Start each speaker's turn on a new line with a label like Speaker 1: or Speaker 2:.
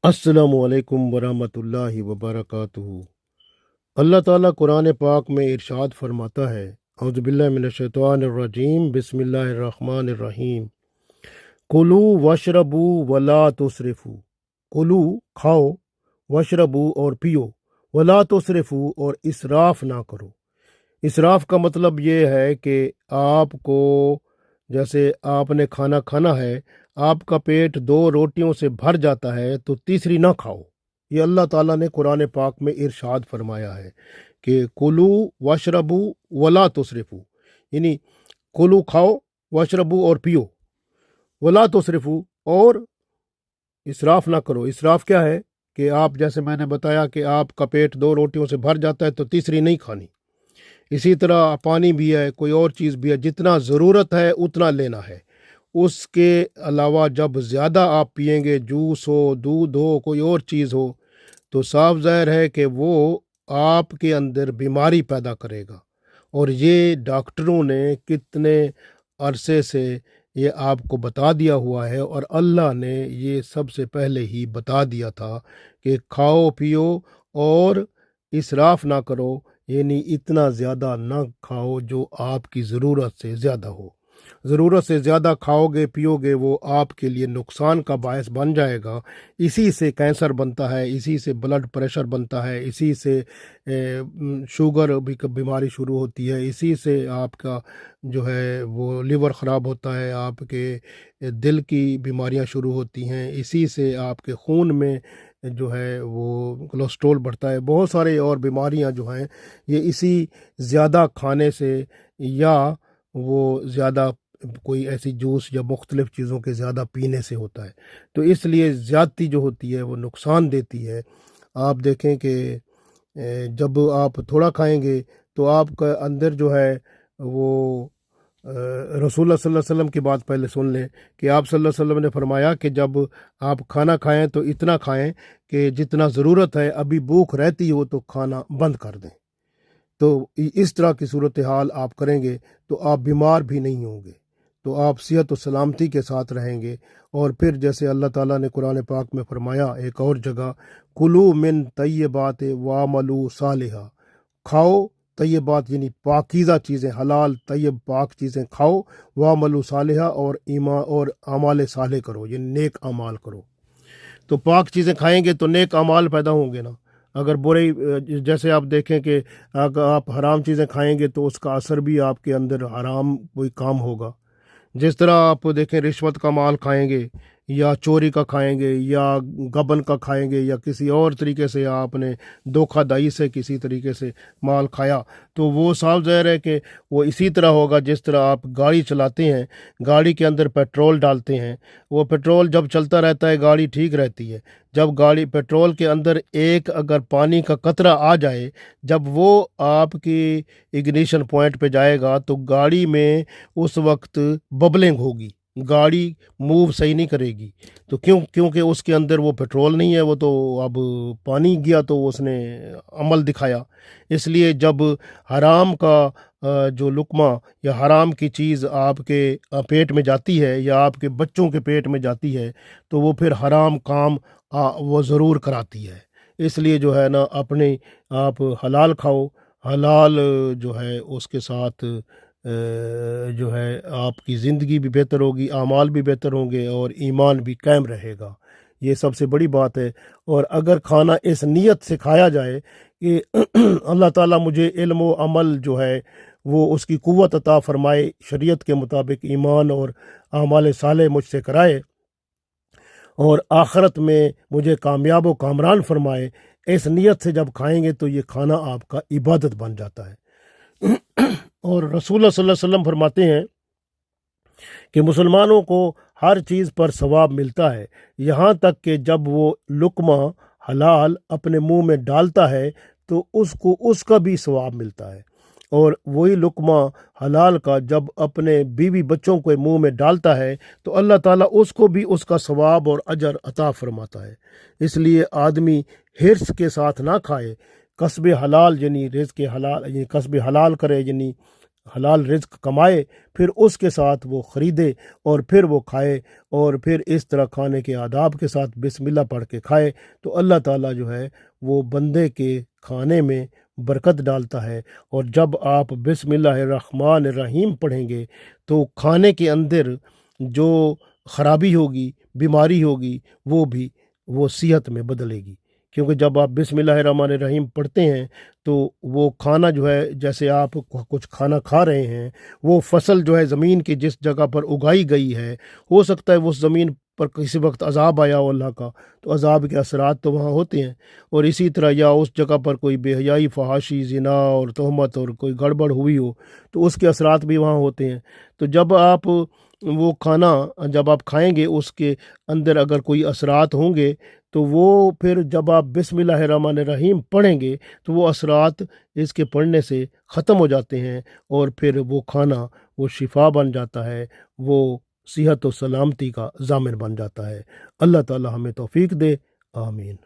Speaker 1: अस्सलामु अलैकुम वरहमतुल्लाहि वबरकातुहू। अल्लाह ताला कुरान पाक में इरशाद फरमाता है, औज़ु बिल्लाहि मिनश शैतानिर रजीम, बिस्मिल्लाहिर रहमानिर रहीम। कुलू वशरबू वला तुसरिफू। कुलू खाओ, वशरबू और पियो, वला तुसरिफू और इसराफ ना करो। इसराफ का मतलब ये है कि आपको, जैसे आपने खाना खाना है, आपका पेट दो रोटियों से भर जाता है तो तीसरी ना खाओ। ये अल्लाह ताला ने कुरान पाक में इरशाद फरमाया है कि कुलू वशरबू वला तुसरिफू, यानी कुलू खाओ, वशरबू और पियो, वला तुसरिफू और इसराफ ना करो। इसराफ क्या है कि आप, जैसे मैंने बताया कि आपका पेट दो रोटियों से भर जाता है तो तीसरी नहीं खानी। इसी तरह पानी भी है, कोई और चीज़ भी है, जितना ज़रूरत है उतना लेना है। उसके अलावा जब ज़्यादा आप पिएंगे, जूस हो, दूध हो, कोई और चीज़ हो, तो साफ ज़ाहिर है कि वो आपके अंदर बीमारी पैदा करेगा। और ये डॉक्टरों ने कितने अरसे से ये आपको बता दिया हुआ है, और अल्लाह ने ये सबसे पहले ही बता दिया था कि खाओ पियो और इसराफ ना करो, यानी इतना ज़्यादा ना खाओ जो आपकी ज़रूरत से ज़्यादा हो। ज़रूरत से ज़्यादा खाओगे पियोगे वो आपके लिए नुकसान का बायस बन जाएगा। इसी से कैंसर बनता है, इसी से ब्लड प्रेशर बनता है, इसी से शुगर भी बीमारी शुरू होती है, इसी से आपका जो है वो लिवर ख़राब होता है, आपके दिल की बीमारियां शुरू होती हैं, इसी से आपके खून में जो है वो कोलेस्ट्रॉल बढ़ता है। बहुत सारे और बीमारियां जो हैं ये इसी ज़्यादा खाने से, या वो ज़्यादा कोई ऐसी जूस या मुख्तलिफ़ चीज़ों के ज़्यादा पीने से होता है। तो इसलिए ज़्यादती जो होती है वो नुकसान देती है। आप देखें कि जब आप थोड़ा खाएंगे तो आपका अंदर जो है वो रसूलुल्लाह सल्लल्लाहु अलैहि वसल्लम की बात पहले सुन लें कि आप सल्लल्लाहु अलैहि वसल्लम ने फरमाया कि जब आप खाना खाएं तो इतना खाएं कि जितना ज़रूरत है, अभी भूख रहती हो तो खाना बंद कर दें। तो इस तरह की सूरत हाल आप करेंगे तो आप बीमार भी नहीं होंगे, तो आप सेहत और सलामती के साथ रहेंगे। और फिर जैसे अल्लाह ताला ने कुरान पाक में फरमाया एक और जगह, कुलू मिन तय्यबात वामलू सालिहा। खाओ तय्यबात यानी पाकीज़ा चीज़ें, हलाल तय्यब पाक चीज़ें खाओ, वामलू सालिहा और ईमान और अमाल साले करो, ये नेक अमाल करो। तो पाक चीज़ें खाएंगे तो नेक अमाल पैदा होंगे ना। अगर बुरे, जैसे आप देखें कि अगर आप हराम चीज़ें खाएंगे तो उसका असर भी आपके अंदर हराम कोई काम होगा। जिस तरह आप देखें रिश्वत का माल खाएंगे, या चोरी का खाएंगे, या गबन का खाएंगे, या किसी और तरीके से आपने धोखाधड़ी से किसी तरीके से माल खाया, तो वो साफ ज़ाहिर है कि वो इसी तरह होगा जिस तरह आप गाड़ी चलाते हैं, गाड़ी के अंदर पेट्रोल डालते हैं, वो पेट्रोल जब चलता रहता है गाड़ी ठीक रहती है। जब गाड़ी पेट्रोल के अंदर एक अगर पानी का कतरा आ जाए, जब वो आपकी इग्निशन पॉइंट पे जाएगा तो गाड़ी में उस वक्त बबलिंग होगी, गाड़ी मूव सही नहीं करेगी। तो क्योंकि उसके अंदर वो पेट्रोल नहीं है, वो तो अब पानी गया तो उसने अमल दिखाया। इसलिए जब हराम का जो लुकमा या हराम की चीज़ आपके पेट में जाती है या आपके बच्चों के पेट में जाती है, तो वो फिर हराम काम वो ज़रूर कराती है। इसलिए जो है ना, अपने आप हलाल खाओ, हलाल जो है उसके साथ जो है आपकी ज़िंदगी भी बेहतर होगी, आमाल भी बेहतर होंगे और ईमान भी कायम रहेगा। ये सबसे बड़ी बात है। और अगर खाना इस नीयत से खाया जाए कि अल्लाह ताला मुझे इल्म व अमल जो है वो उसकी कुव्वत अता फरमाए, शरीयत के मुताबिक ईमान और आमाल साले मुझसे कराए, और आखरत में मुझे कामयाब व कामरान फरमाए, इस नीयत से जब खाएंगे तो ये खाना आपका इबादत बन जाता है। और रसूलुल्लाह सल्लल्लाहु अलैहि वसल्लम फरमाते हैं कि मुसलमानों को हर चीज़ पर सवाब मिलता है, यहाँ तक कि जब वो लुकमा हलाल अपने मुंह में डालता है तो उसको उसका भी सवाब मिलता है। और वही लुकमा हलाल का जब अपने बीवी बच्चों के मुंह में डालता है तो अल्लाह ताला उसको भी उसका सवाब और अजर अता फरमाता है। इसलिए आदमी हिर्स के साथ ना खाए, कसब हलाल यानी रिज़्क़ हलाल, यानी कसब हलाल करे, यानी حلال رزق کمائے، پھر اس کے ساتھ وہ خریدے اور پھر وہ کھائے، اور پھر اس طرح کھانے کے آداب کے ساتھ بسم اللہ پڑھ کے کھائے، تو اللہ تعالیٰ جو ہے وہ بندے کے کھانے میں برکت ڈالتا ہے۔ اور جب آپ بسم اللہ الرحمن الرحیم پڑھیں گے تو کھانے کے اندر جو خرابی ہوگی، بیماری ہوگی، وہ صحت میں بدلے گی، کیونکہ جب آپ بسم اللہ الرحمن الرحیم پڑھتے ہیں تو وہ کھانا جو ہے، جیسے آپ کچھ کھانا کھا رہے ہیں، وہ فصل جو ہے زمین کی جس جگہ پر اگائی گئی ہے، ہو سکتا ہے اس زمین پر کسی وقت عذاب آیا ہو اللہ کا، تو عذاب کے اثرات تو وہاں ہوتے ہیں، اور اسی طرح یا اس جگہ پر کوئی بے حیائی، فحاشی، زنا اور تہمت اور کوئی گڑبڑ ہوئی ہو تو اس کے اثرات بھی وہاں ہوتے ہیں۔ تو جب آپ وہ کھانا جب آپ کھائیں گے، اس کے اندر اگر کوئی اثرات ہوں گے تو وہ پھر جب آپ بسم اللہ الرحمن الرحیم پڑھیں گے تو وہ اثرات اس کے پڑھنے سے ختم ہو جاتے ہیں، اور پھر وہ کھانا وہ شفا بن جاتا ہے، وہ صحت و سلامتی کا ضامن بن جاتا ہے۔ اللہ تعالی ہمیں توفیق دے، آمین۔